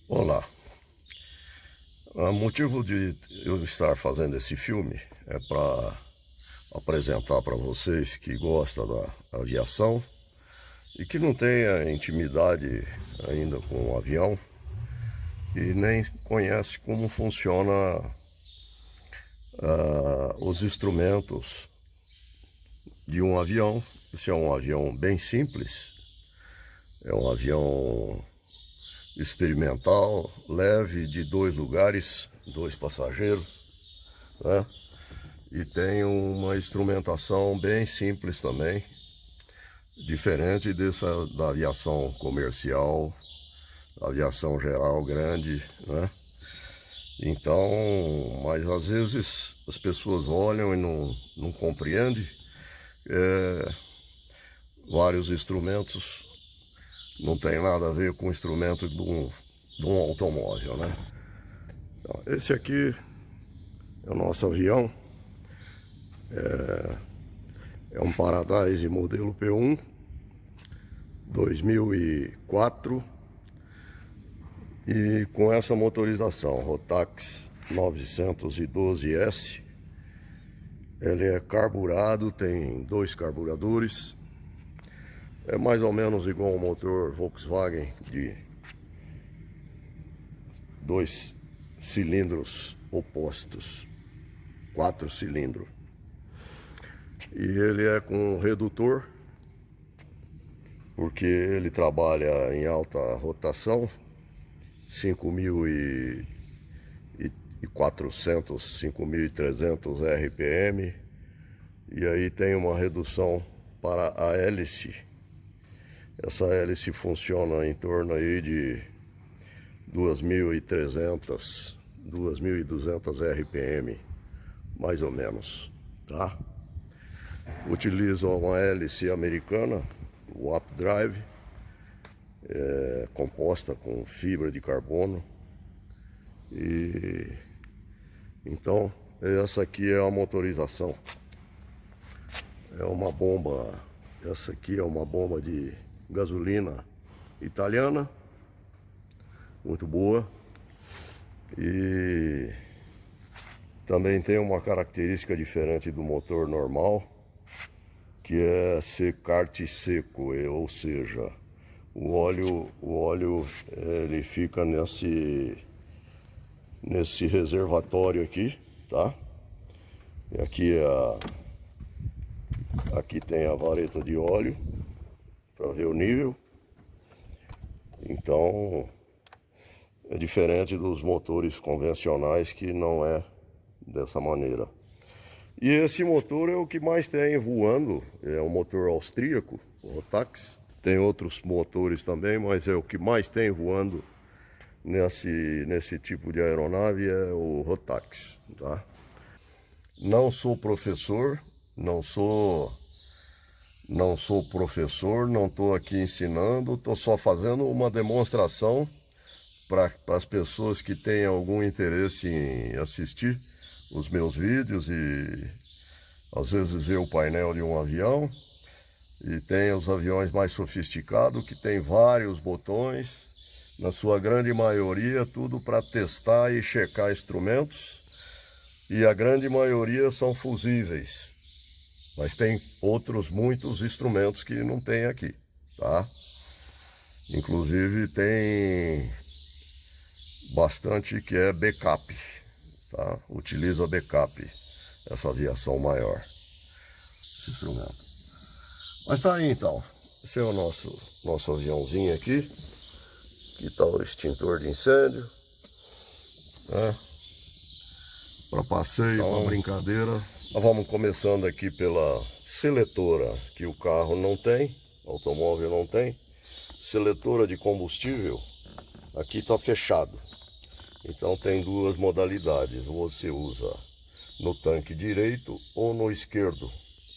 Olá, o motivo de eu estar fazendo esse filme é para apresentar para vocês que gostam da aviação e que não tenha intimidade ainda com o avião e nem conhece como funciona os instrumentos de um avião. Esse é um avião bem simples, é um avião experimental, leve, de 2 lugares, 2 passageiros, né? E tem uma instrumentação bem simples também, diferente da aviação comercial, aviação geral grande, né? Então, mas às vezes as pessoas olham e não compreendem. Vários instrumentos não tem nada a ver com o instrumento de um automóvel, né? Então, esse aqui é o nosso avião. É um Paradise modelo P1 2004 e com essa motorização Rotax 912S. Ele é carburado, tem 2 carburadores. É mais ou menos igual ao motor Volkswagen de 2 cilindros opostos, 4 cilindros. E ele é com redutor, porque ele trabalha em alta rotação, 5.400, 5.300 RPM. E aí tem uma redução para a hélice. Essa hélice funciona em torno aí de 2.300, 2.200 RPM, mais ou menos, tá? Utiliza uma hélice americana, o Updrive, composta com fibra de carbono. E então essa aqui é a motorização. É uma bomba, essa aqui é uma bomba de gasolina italiana, muito boa. E também tem uma característica diferente do motor normal, que é ser kart seco, ou seja, o óleo ele fica nesse reservatório aqui, tá? E aqui tem a vareta de óleo para ver o nível. Então é diferente dos motores convencionais, que não é dessa maneira. E esse motor é o que mais tem voando, é um motor austríaco, o Rotax. Tem outros motores também, mas é o que mais tem voando nesse tipo de aeronave, é o Rotax, tá? Não sou professor, não sou professor, não estou aqui ensinando, estou só fazendo uma demonstração para as pessoas que têm algum interesse em assistir os meus vídeos e às vezes ver o painel de um avião. E tem os aviões mais sofisticados, que tem vários botões, na sua grande maioria tudo para testar e checar instrumentos, e a grande maioria são fusíveis, mas tem muitos instrumentos que não tem aqui, tá? Inclusive tem bastante que é backup, tá? Utiliza backup, essa aviação maior, esse instrumento. Mas tá aí então, esse é o nosso aviãozinho aqui, que tá o extintor de incêndio, né? Para passeio, então, para brincadeira. Nós vamos começando aqui pela seletora, que o carro não tem, o automóvel não tem. Seletora de combustível, aqui tá fechado. Então tem 2 modalidades, você usa no tanque direito ou no esquerdo,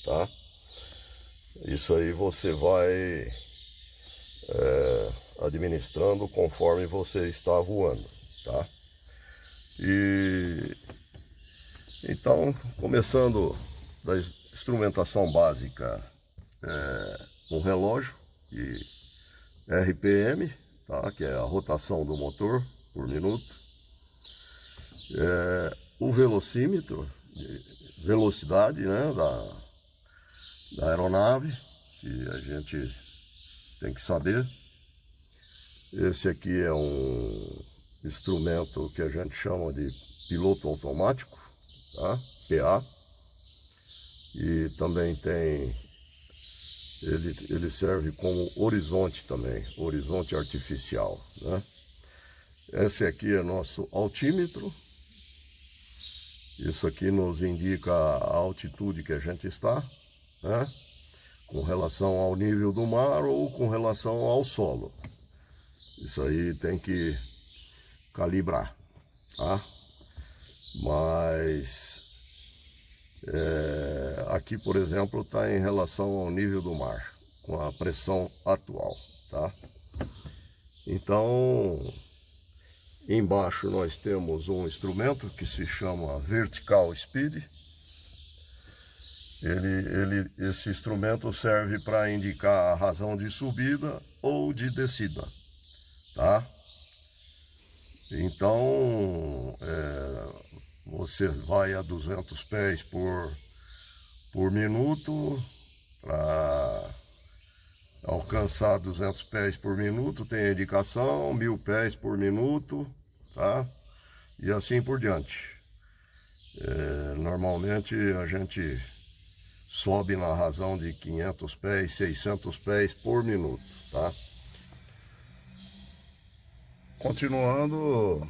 tá? Isso aí você vai administrando conforme você está voando, tá? E então, começando da instrumentação básica, um relógio de RPM, tá? Que é a rotação do motor. por minuto. O velocímetro, velocidade, né, da aeronave, que a gente tem que saber. Esse aqui é um instrumento que a gente chama de piloto automático, tá? PA. E também tem, ele serve como horizonte também, horizonte artificial, né? Esse aqui é nosso altímetro. Isso aqui nos indica a altitude que a gente está, né? Com relação ao nível do mar ou com relação ao solo. Isso aí tem que calibrar, tá? Mas aqui, por exemplo, está em relação ao nível do mar, com a pressão atual, tá? Então, embaixo nós temos um instrumento que se chama Vertical Speed. Esse instrumento serve para indicar a razão de subida ou de descida, tá? Então, você vai a 200 pés por minuto. Para alcançar 200 pés por minuto tem a indicação, 1000 pés por minuto, tá? E assim por diante. Normalmente a gente sobe na razão de 500 pés, 600 pés por minuto, tá? Continuando,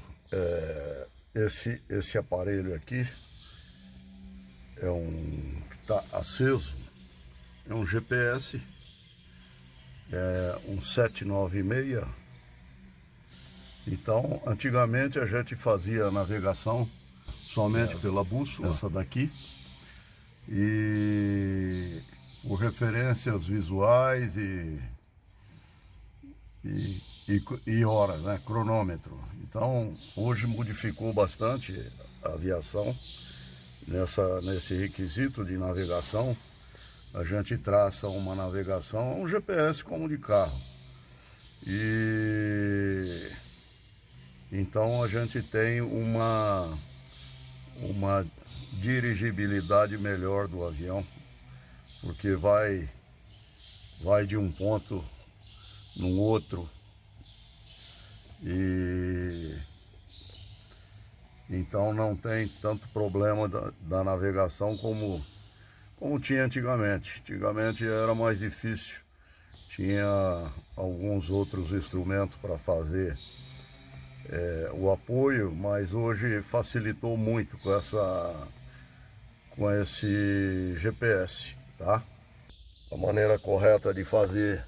esse aparelho aqui é um que está aceso, é um GPS, um 796. Então, antigamente a gente fazia a navegação somente pela bússola, essa daqui, e por referências visuais e horas, né? Cronômetro. Então, hoje modificou bastante a aviação nesse requisito de navegação. A gente traça uma navegação, um GPS como de carro. E então a gente tem uma dirigibilidade melhor do avião, porque vai de um ponto no outro. E então não tem tanto problema da navegação como tinha antigamente. Antigamente era mais difícil, tinha alguns outros instrumentos para fazer o apoio, mas hoje facilitou muito com esse GPS, tá? A maneira correta de fazer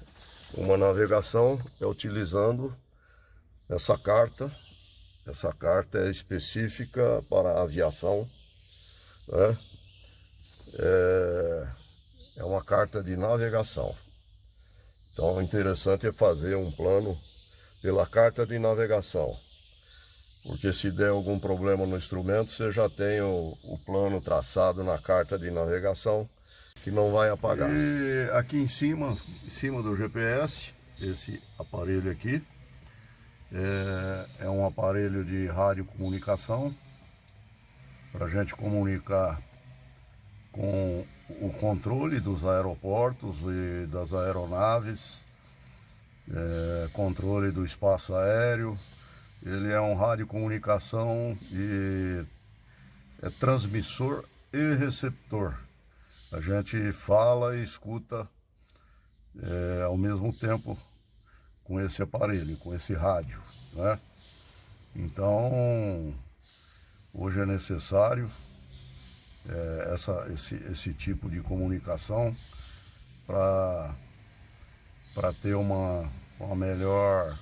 uma navegação é utilizando essa carta. Essa carta é específica para a aviação, né? É uma carta de navegação. Então, o interessante é fazer um plano pela carta de navegação, porque se der algum problema no instrumento, você já tem o plano traçado na carta de navegação, que não vai apagar. E aqui em cima do GPS, esse aparelho aqui, é um aparelho de radiocomunicação, para a gente comunicar com o controle dos aeroportos e das aeronaves, controle do espaço aéreo. Ele é um radiocomunicação e é transmissor e receptor. A gente fala e escuta ao mesmo tempo com esse aparelho, com esse rádio, né? Então, hoje é necessário esse tipo de comunicação para ter uma melhor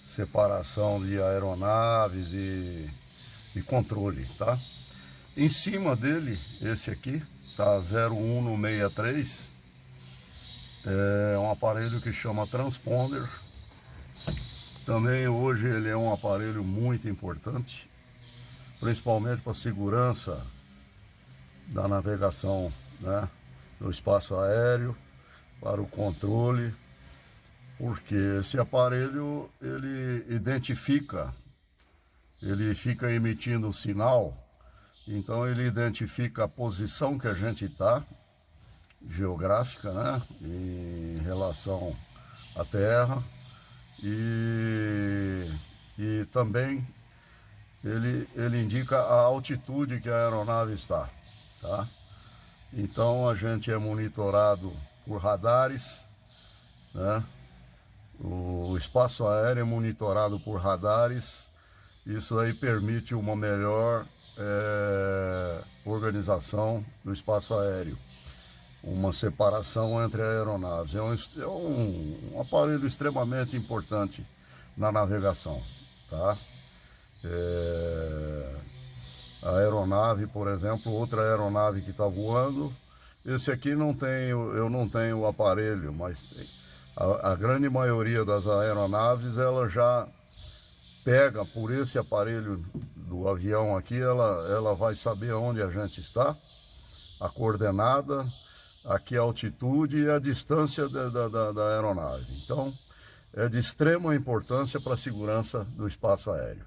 separação de aeronaves e controle, tá? Em cima dele, esse aqui, tá 0163, é um aparelho que chama transponder. Também hoje ele é um aparelho muito importante, principalmente para a segurança da navegação, né, no espaço aéreo, para o controle, porque esse aparelho ele identifica ele fica emitindo sinal, então ele identifica a posição que a gente está, geográfica, né, em relação à Terra, e também ele indica a altitude que a aeronave está, tá? Então a gente é monitorado por radares, né? O espaço aéreo é monitorado por radares. Isso aí permite uma melhor organização do espaço aéreo, uma separação entre aeronaves. É um aparelho extremamente importante na navegação, tá? A aeronave, por exemplo, outra aeronave que está voando, esse aqui eu não tenho o aparelho, mas a grande maioria das aeronaves ela já pega por esse aparelho do avião aqui, ela vai saber onde a gente está, a coordenada, aqui a altitude e a distância da aeronave. Então, é de extrema importância para a segurança do espaço aéreo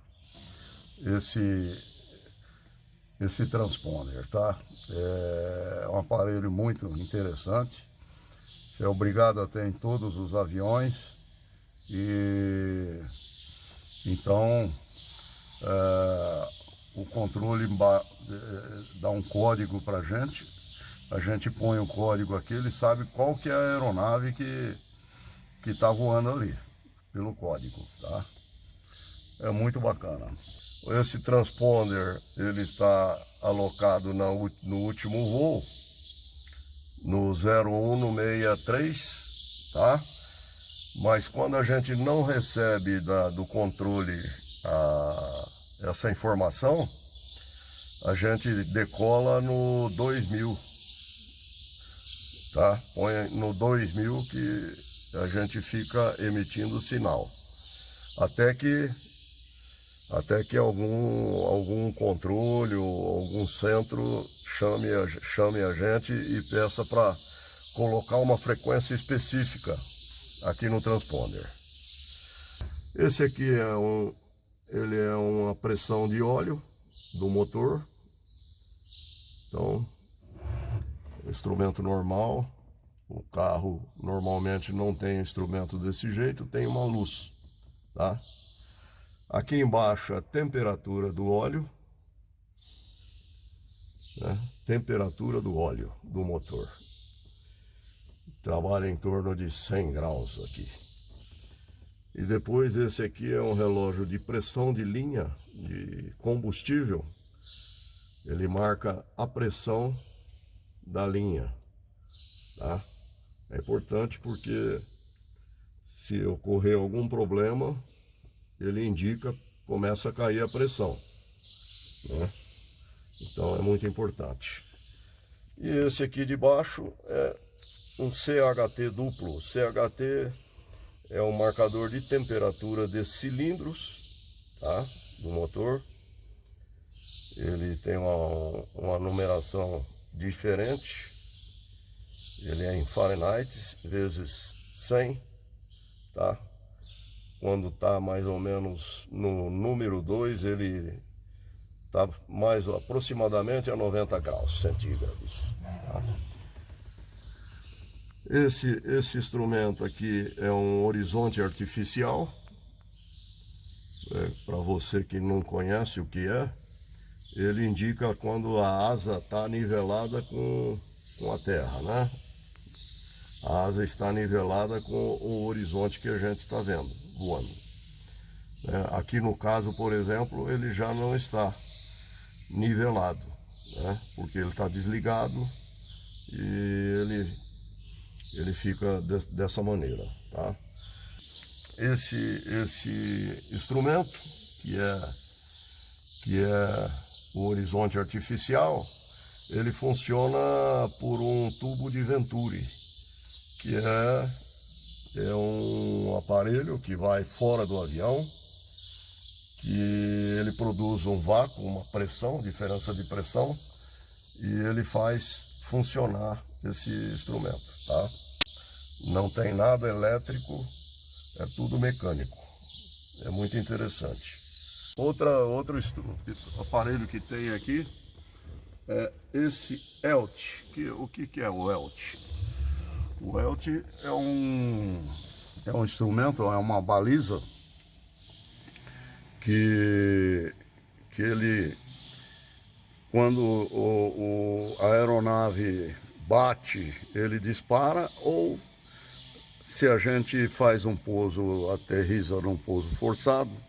esse transponder, tá? É um aparelho muito interessante. Você é obrigado a ter em todos os aviões e então o controle dá um código para a gente põe o código aqui, ele sabe qual que é a aeronave que está voando ali, pelo código, tá? É muito bacana. Esse transponder, ele está alocado no último voo, no 0163, tá? Mas quando a gente não recebe do controle essa informação, a gente decola no 2000, tá? Põe no 2000 que a gente fica emitindo sinal, até que algum controle ou algum centro chame a gente e peça para colocar uma frequência específica aqui no transponder. Esse aqui ele é uma pressão de óleo do motor. Então, instrumento normal. O carro normalmente não tem instrumento desse jeito, tem uma luz, tá? Aqui embaixo a temperatura do óleo, né? Temperatura do óleo do motor. Trabalha em torno de 100 graus aqui. E depois esse aqui é um relógio de pressão de linha de combustível. Ele marca a pressão da linha, tá? É importante porque se ocorrer algum problema, ele indica, começa a cair a pressão, né? Então é muito importante. E esse aqui de baixo é um CHT duplo. CHT é um marcador de temperatura de cilindros, tá? Do motor. Ele tem uma numeração diferente. Ele é em Fahrenheit vezes 100, tá? Quando está mais ou menos no número 2, ele está mais aproximadamente a 90 graus centígrados. Tá? Esse instrumento aqui é um horizonte artificial. Para você que não conhece o que é, ele indica quando a asa está nivelada com a terra, né? A asa está nivelada com o horizonte que a gente está vendo, voando. Aqui no caso, por exemplo, ele já não está nivelado, né? Porque ele está desligado e ele fica dessa maneira, tá? Esse instrumento, que é o horizonte artificial, ele funciona por um tubo de Venturi, que é um aparelho que vai fora do avião, que ele produz um vácuo, uma pressão, diferença de pressão, e ele faz funcionar esse instrumento, tá? Não tem nada elétrico, é tudo mecânico. É muito interessante. Outro aparelho que tem aqui é esse ELT. O que é o ELT? O ELT é um instrumento, é uma baliza que ele, quando a aeronave bate, ele dispara, ou se a gente faz um pouso, aterriza num pouso forçado,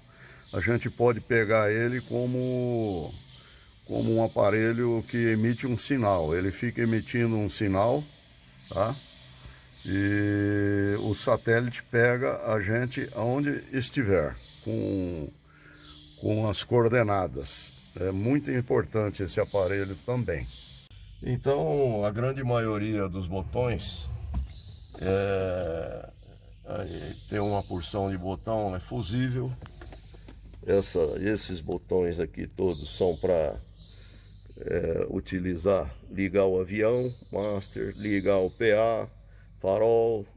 a gente pode pegar ele como um aparelho que emite um sinal. Ele fica emitindo um sinal, tá? E o satélite pega a gente aonde estiver, com as coordenadas. É muito importante esse aparelho também. Então, a grande maioria dos botões tem uma porção de botão, é fusível. Esses botões aqui todos são para ligar o avião, master, ligar o PA, farol,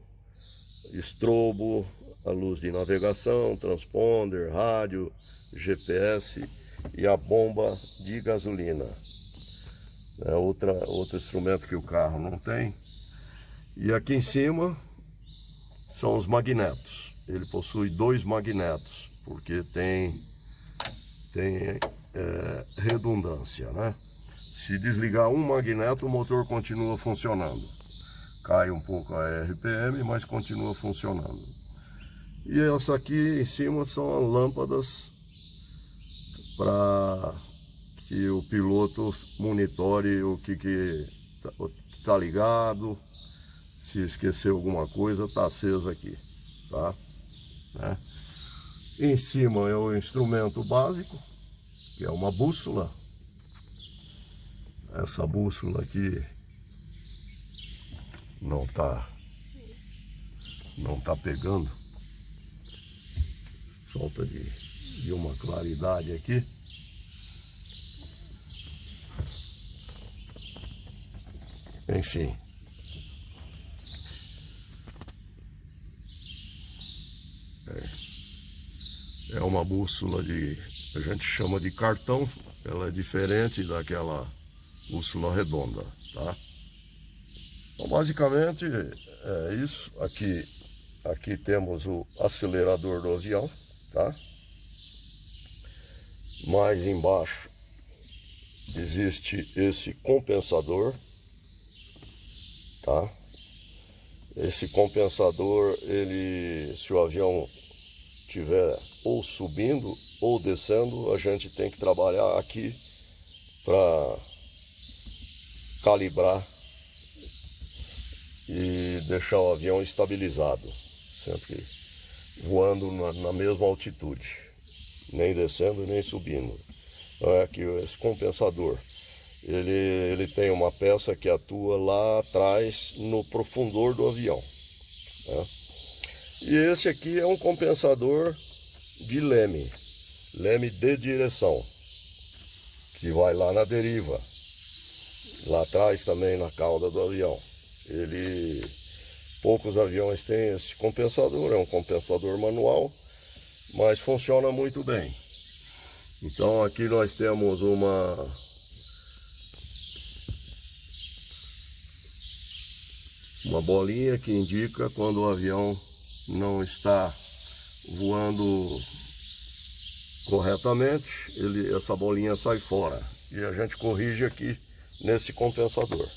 estrobo, a luz de navegação, transponder, rádio, GPS e a bomba de gasolina. É outro instrumento que o carro não tem. E aqui em cima são os magnetos. Ele possui 2 magnetos, porque tem redundância, né? Se desligar um magneto, o motor continua funcionando. Cai um pouco a RPM, mas continua funcionando. E essa aqui em cima são as lâmpadas para que o piloto monitore o que está ligado. Se esquecer alguma coisa, está aceso aqui, tá? Né? Em cima é o instrumento básico, que é uma bússola. Essa bússola aqui não tá pegando. Falta de uma claridade aqui. Enfim. É uma bússola a gente chama de cartão. Ela é diferente daquela bússola redonda, tá? Então, basicamente é isso. Aqui temos o acelerador do avião, tá? Mais embaixo existe esse compensador, tá? Esse compensador, se o avião estiver ou subindo ou descendo, a gente tem que trabalhar aqui para calibrar e deixar o avião estabilizado, sempre voando na mesma altitude, nem descendo nem subindo. Então é aqui esse compensador. Ele tem uma peça que atua lá atrás no profundor do avião, né? E esse aqui é um compensador de leme de direção, que vai lá na deriva, lá atrás também na cauda do avião. Poucos aviões têm esse compensador, é um compensador manual, mas funciona muito bem. Então aqui nós temos uma bolinha que indica quando o avião não está voando corretamente, essa bolinha sai fora e a gente corrige aqui nesse compensador,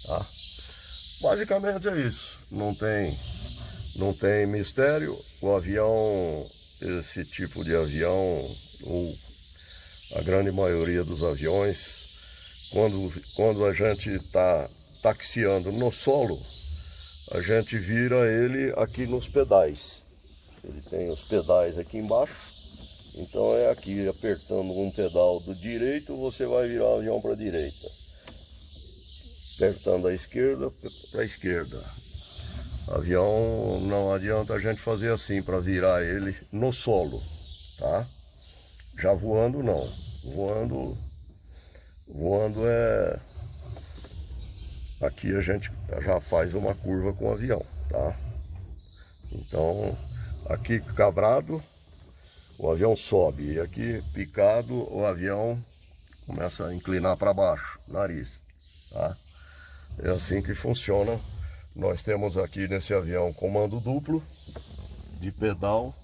tá? Basicamente é isso, não tem mistério. O avião, esse tipo de avião, ou a grande maioria dos aviões, quando a gente está taxiando no solo, a gente vira ele aqui nos pedais. Ele tem os pedais aqui embaixo, então é aqui, apertando um pedal do direito, você vai virar o avião para a direita. Apertando a esquerda, para a esquerda. Avião, não adianta a gente fazer assim para virar ele no solo, tá? Já voando não. Voando é... Aqui a gente já faz uma curva com o avião, tá? Então, aqui cabrado, o avião sobe. E aqui, picado, o avião começa a inclinar para baixo, nariz, tá? É assim que funciona. Nós temos aqui nesse avião comando duplo, de pedal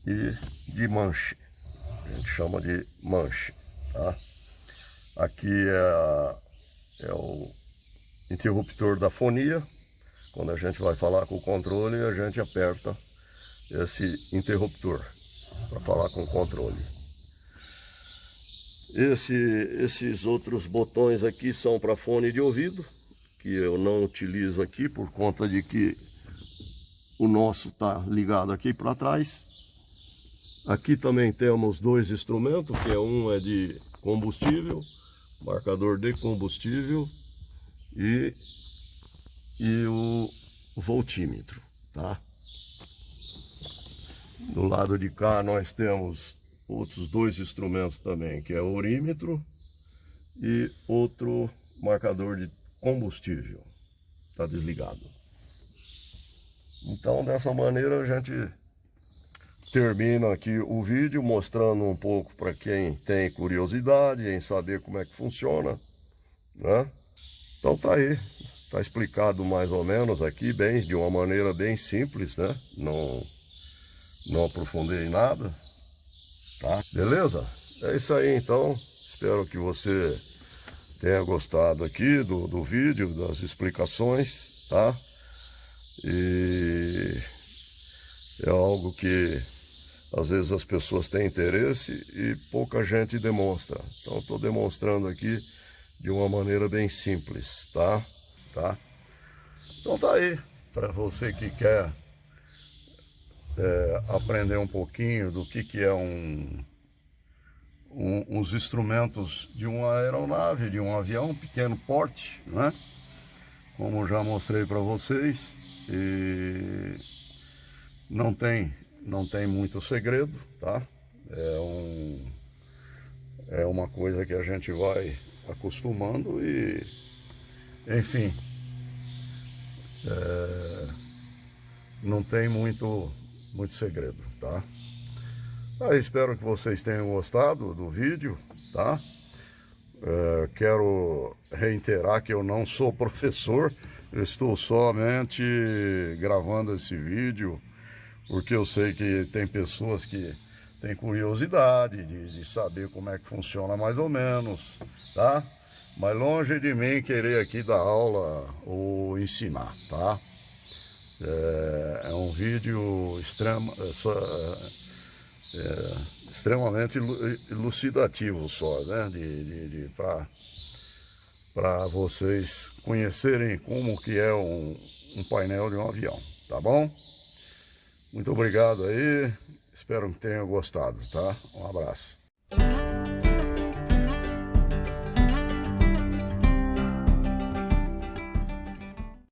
e de manche. A gente chama de manche, tá? Aqui é o interruptor da fonia. Quando a gente vai falar com o controle, a gente aperta esse interruptor para falar com o controle. Esses outros botões aqui são para fone de ouvido, que eu não utilizo aqui por conta de que o nosso está ligado aqui para trás. Aqui também temos dois instrumentos, que um é de combustível, marcador de combustível e o voltímetro, tá? Do lado de cá nós temos outros dois instrumentos também, que é o orímetro e outro marcador de combustível. Está desligado. Então, dessa maneira, a gente termina aqui o vídeo mostrando um pouco para quem tem curiosidade em saber como é que funciona, né? Então tá aí, tá explicado mais ou menos aqui, bem, de uma maneira bem simples, né? Não aprofundei em nada, tá? Beleza? É isso aí então, espero que você tenha gostado aqui do vídeo, das explicações, tá? E é algo que às vezes as pessoas têm interesse e pouca gente demonstra. Então estou demonstrando aqui de uma maneira bem simples, tá? Então tá aí, para você que quer aprender um pouquinho do que é os instrumentos de uma aeronave, de um avião, pequeno porte, né? Como já mostrei para vocês, e não tem muito segredo, tá? É uma coisa que a gente vai acostumando e, enfim, não tem muito segredo, tá? Aí, espero que vocês tenham gostado do vídeo, tá? Quero reiterar que eu não sou professor, eu estou somente gravando esse vídeo porque eu sei que tem pessoas que têm curiosidade de saber como é que funciona mais ou menos, tá? Mas longe de mim querer aqui dar aula ou ensinar, tá? É um vídeo extremamente elucidativo só, né? Para vocês conhecerem como que é um painel de um avião, tá bom? Muito obrigado aí, espero que tenham gostado, tá? Um abraço.